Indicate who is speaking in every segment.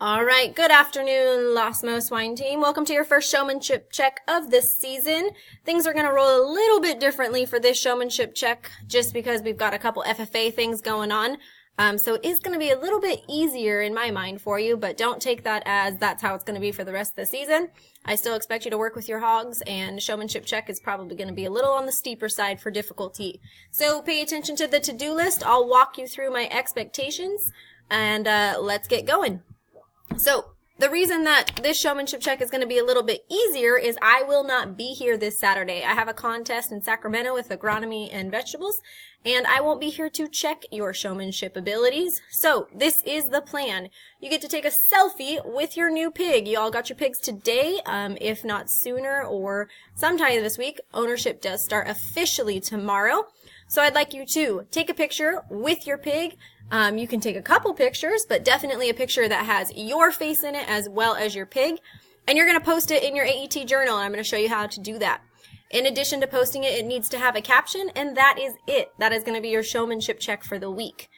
Speaker 1: All right, good afternoon, Losmo Swine team. Welcome to your first showmanship check of this season. Things are going to roll a little bit differently for this showmanship check just because we've got a couple FFA things going on. So it is going to be a little bit easier in my mind for you, but don't take that as that's how it's going to be for the rest of the season. I still expect you to work with your hogs, and showmanship check is probably going to be a little on the steeper side for difficulty. So pay attention to the to-do list. I'll walk you through my expectations, and let's get going. So the reason that this showmanship check is going to be a little bit easier is I will not be here this Saturday. I have a contest in Sacramento with agronomy and vegetables, and I won't be here to check your showmanship abilities. So this is the plan. You get to take a selfie with your new pig. You all got your pigs today, if not sooner or sometime this week. Ownership does start officially tomorrow. So I'd like you to take a picture with your pig. You can take a couple pictures, but definitely a picture that has your face in it as well as your pig. And you're going to post it in your AET journal, and I'm going to show you how to do that. In addition to posting it, it needs to have a caption, and that is it. That is going to be your showmanship check for the week.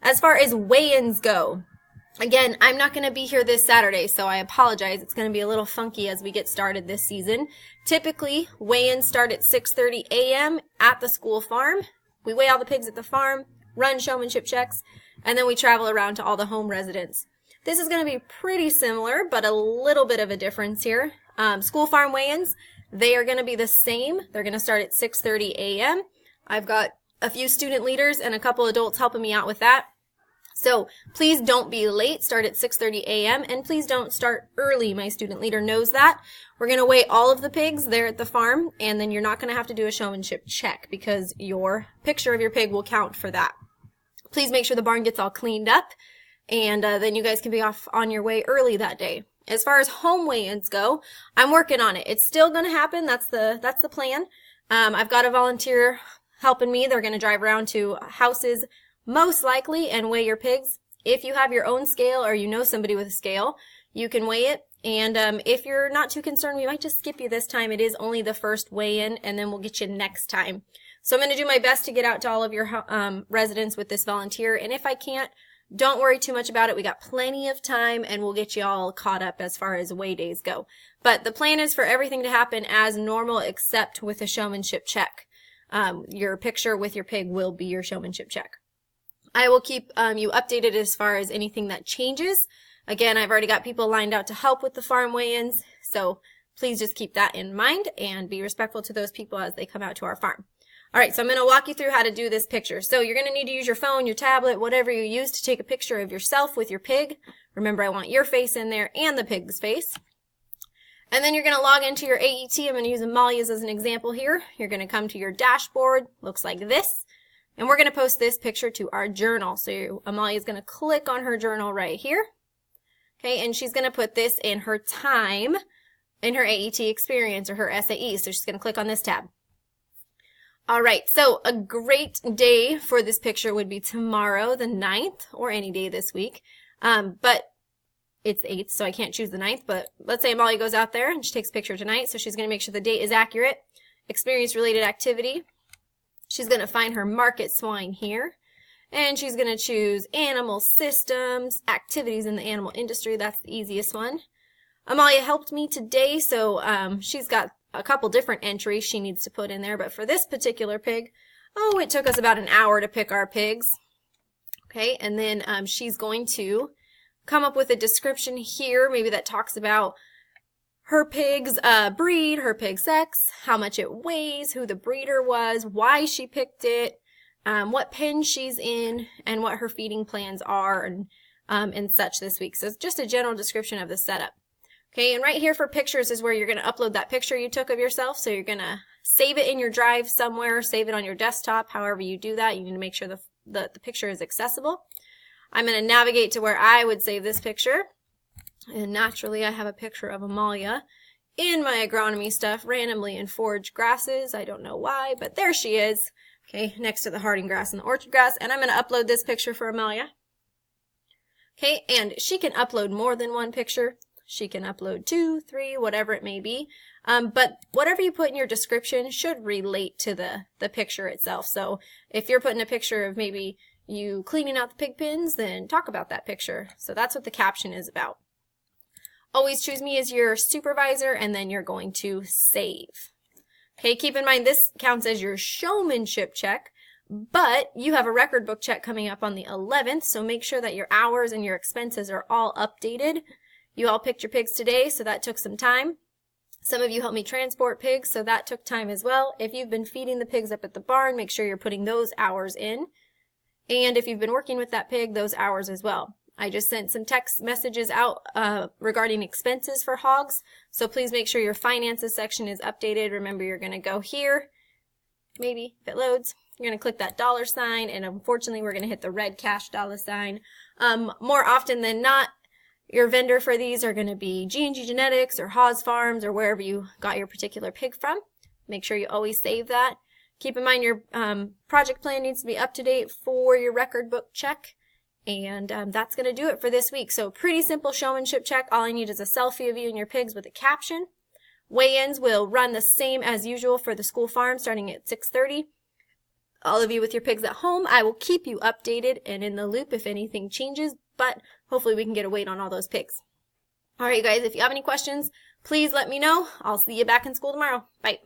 Speaker 1: As far as weigh-ins go, again, I'm not going to be here this Saturday, so I apologize. It's going to be a little funky as we get started this season. Typically, weigh-ins start at 6:30 a.m. at the school farm. We weigh all the pigs at the farm, run showmanship checks, and then we travel around to all the home residents. This is going to be pretty similar, but a little bit of a difference here. School farm weigh-ins, they are going to be the same. They're going to start at 6:30 a.m. I've got a few student leaders and a couple adults helping me out with that. So please don't be late. Start at 6:30 a.m. and please don't start early. My student leader knows that. We're going to weigh all of the pigs there at the farm, and then you're not going to have to do a showmanship check because your picture of your pig will count for that. Please make sure the barn gets all cleaned up, and then you guys can be off on your way early that day. As far as home weigh-ins go, I'm working on it. It's still going to happen. That's the plan. I've got a volunteer helping me. They're going to drive around to houses most likely and weigh your pigs. If you have your own scale or you know somebody with a scale, you can weigh it. And if you're not too concerned, we might just skip you this time. It is only the first weigh-in, and then we'll get you next time. So I'm going to do my best to get out to all of your residents with this volunteer. And if I can't, don't worry too much about it. We got plenty of time, and we'll get you all caught up as far as weigh days go. But the plan is for everything to happen as normal except with a showmanship check. Your picture with your pig will be your showmanship check. I will keep you updated as far as anything that changes. Again, I've already got people lined out to help with the farm weigh-ins, so please just keep that in mind and be respectful to those people as they come out to our farm. All right, so I'm going to walk you through how to do this picture. So you're going to need to use your phone, your tablet, whatever you use to take a picture of yourself with your pig. Remember, I want your face in there and the pig's face. And then you're going to log into your AET. I'm going to use Amalia's as an example here. You're going to come to your dashboard, looks like this. And we're going to post this picture to our journal. So Amalia's going to click on her journal right here. Okay, and she's going to put this in her time in her AET experience or her SAE. So she's going to click on this tab. All right, so a great day for this picture would be tomorrow, the 9th, or any day this week. But it's the 8th, so I can't choose the 9th. But let's say Amalia goes out there and she takes a picture tonight. So she's going to make sure the date is accurate. Experience-related activity. She's going to find her market swine here. And she's going to choose animal systems, activities in the animal industry. That's the easiest one. Amalia helped me today, so she's got a couple different entries she needs to put in there. But for this particular pig, it took us about an hour to pick our pigs. Okay, and then she's going to come up with a description here, maybe that talks about her pig's breed, her pig's sex, how much it weighs, who the breeder was, why she picked it, what pen she's in, and what her feeding plans are, and such this week. So it's just a general description of the setup. Okay, and right here for pictures is where you're going to upload that picture you took of yourself. So you're going to save it in your drive somewhere, save it on your desktop, however you do that. You need to make sure the picture is accessible. I'm going to navigate to where I would save this picture. And naturally, I have a picture of Amalia in my agronomy stuff, randomly in forage grasses. I don't know why, but there she is. Okay, next to the harding grass and the orchard grass. And I'm going to upload this picture for Amalia. Okay, and she can upload more than one picture. She can upload 2, 3, whatever it may be. But whatever you put in your description should relate to the picture itself. So if you're putting a picture of maybe you cleaning out the pig pens, then talk about that picture. So that's what the caption is about. Always choose me as your supervisor, and then you're going to save. Okay, keep in mind this counts as your showmanship check, but you have a record book check coming up on the 11th, so make sure that your hours and your expenses are all updated. You all picked your pigs today, so that took some time. Some of you helped me transport pigs, so that took time as well. If you've been feeding the pigs up at the barn, make sure you're putting those hours in. And if you've been working with that pig, those hours as well. I just sent some text messages out regarding expenses for hogs, so please make sure your finances section is updated. Remember, you're going to go here, maybe if it loads. You're going to click that $sign, and unfortunately, we're going to hit the red cash $sign. More often than not, your vendor for these are going to be G&G Genetics or Haas Farms or wherever you got your particular pig from. Make sure you always save that. Keep in mind your project plan needs to be up to date for your record book check. And that's going to do it for this week. So pretty simple showmanship check. All I need is a selfie of you and your pigs with a caption. Weigh-ins will run the same as usual for the school farm starting at 6:30. All of you with your pigs at home, I will keep you updated and in the loop if anything changes, but hopefully we can get a weight on all those pigs. All right, guys, if you have any questions, please let me know. I'll see you back in school tomorrow. Bye.